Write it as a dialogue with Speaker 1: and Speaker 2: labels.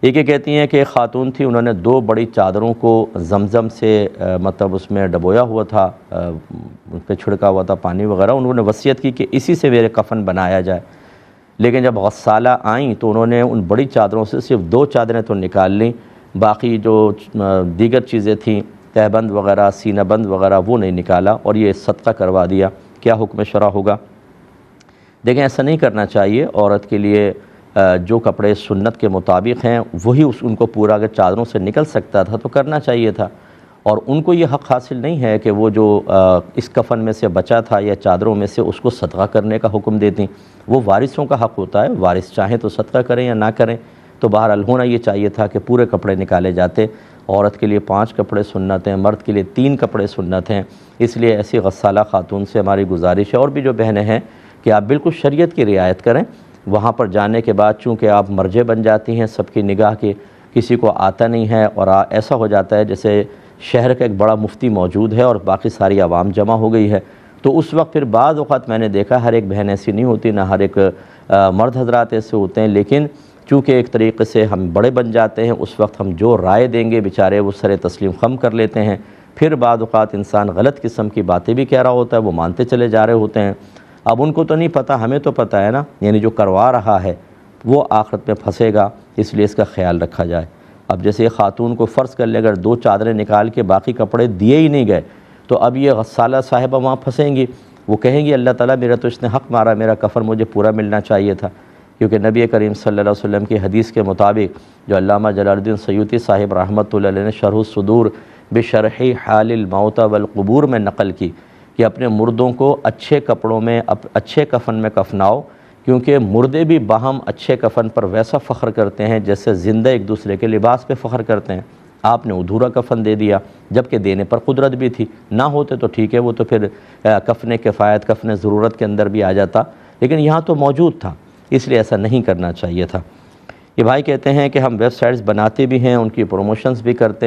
Speaker 1: ایک یہ کہتی ہیں کہ ایک خاتون تھی، انہوں نے 2 بڑی چادروں کو زمزم سے مطلب اس میں ڈبویا ہوا تھا، ان پہ چھڑکا ہوا تھا پانی وغیرہ. انہوں نے وصیت کی کہ اسی سے میرے کفن بنایا جائے. لیکن جب غسالہ آئیں تو انہوں نے ان بڑی چادروں سے صرف 2 چادریں تو نکال لیں، باقی جو دیگر چیزیں تھیں تہبند وغیرہ سینہ بند وغیرہ وہ نہیں نکالا اور یہ صدقہ کروا دیا. کیا حکم شرع ہوگا؟ دیکھیں ایسا نہیں کرنا چاہیے. عورت کے لیے جو کپڑے سنت کے مطابق ہیں وہی ان کو پورا اگر چادروں سے نکل سکتا تھا تو کرنا چاہیے تھا. اور ان کو یہ حق حاصل نہیں ہے کہ وہ جو اس کفن میں سے بچا تھا یا چادروں میں سے اس کو صدقہ کرنے کا حکم دیتی. وہ وارثوں کا حق ہوتا ہے، وارث چاہیں تو صدقہ کریں یا نہ کریں. تو بہرحال ہونا یہ چاہیے تھا کہ پورے کپڑے نکالے جاتے. عورت کے لیے 5 کپڑے سنت ہیں، مرد کے لیے 3 کپڑے سنت ہیں. اس لیے ایسی غسالہ خاتون سے ہماری گزارش ہے، اور بھی جو بہنیں ہیں، کہ آپ بالکل شریعت کی رعایت کریں. وہاں پر جانے کے بعد چونکہ آپ مرجع بن جاتی ہیں سب کی نگاہ کے، کسی کو آتا نہیں ہے، اور ایسا ہو جاتا ہے جیسے شہر کا ایک بڑا مفتی موجود ہے اور باقی ساری عوام جمع ہو گئی ہے. تو اس وقت پھر بعض اوقات میں نے دیکھا ہر ایک بہن ایسی نہیں ہوتی، نہ ہر ایک مرد حضرات ایسے ہوتے ہیں، لیکن چونکہ ایک طریقے سے ہم بڑے بن جاتے ہیں اس وقت ہم جو رائے دیں گے بیچارے وہ سر تسلیم خم کر لیتے ہیں. پھر بعض اوقات انسان غلط قسم کی باتیں بھی کہہ رہا ہوتا ہے، وہ مانتے چلے جا رہے ہوتے ہیں. اب ان کو تو نہیں پتہ، ہمیں تو پتہ ہے نا، یعنی جو کروا رہا ہے وہ آخرت میں پھنسے گا، اس لیے اس کا خیال رکھا جائے. اب جیسے ایک خاتون کو فرض کر لے اگر 2 چادریں نکال کے باقی کپڑے دیے ہی نہیں گئے تو اب یہ غسالہ صاحبہ وہاں پھنسیں گی. وہ کہیں گی اللہ تعالیٰ میرا تو اس نے حق مارا، میرا کفن مجھے پورا ملنا چاہیے تھا. کیونکہ نبی کریم صلی اللہ علیہ وسلم کی حدیث کے مطابق جو علامہ جلال الدین سیوطی صاحب رحمۃ اللہ علیہ نے شرح الصدور بشرح حال الموتى والقبور میں نقل کی کہ اپنے مردوں کو اچھے کپڑوں میں اچھے کفن میں کفناؤ، کیونکہ مردے بھی باہم اچھے کفن پر ویسا فخر کرتے ہیں جیسے زندہ ایک دوسرے کے لباس پہ فخر کرتے ہیں. آپ نے ادھورا کفن دے دیا جبکہ دینے پر قدرت بھی تھی، نہ ہوتے تو ٹھیک ہے وہ تو پھر کفن کفایت کفن ضرورت کے اندر بھی آ جاتا، لیکن یہاں تو موجود تھا، اس لیے ایسا نہیں کرنا چاہیے تھا. یہ بھائی کہتے ہیں کہ ہم ویب سائٹس بناتے بھی ہیں، ان کی پروموشنز بھی کرتے ہیں.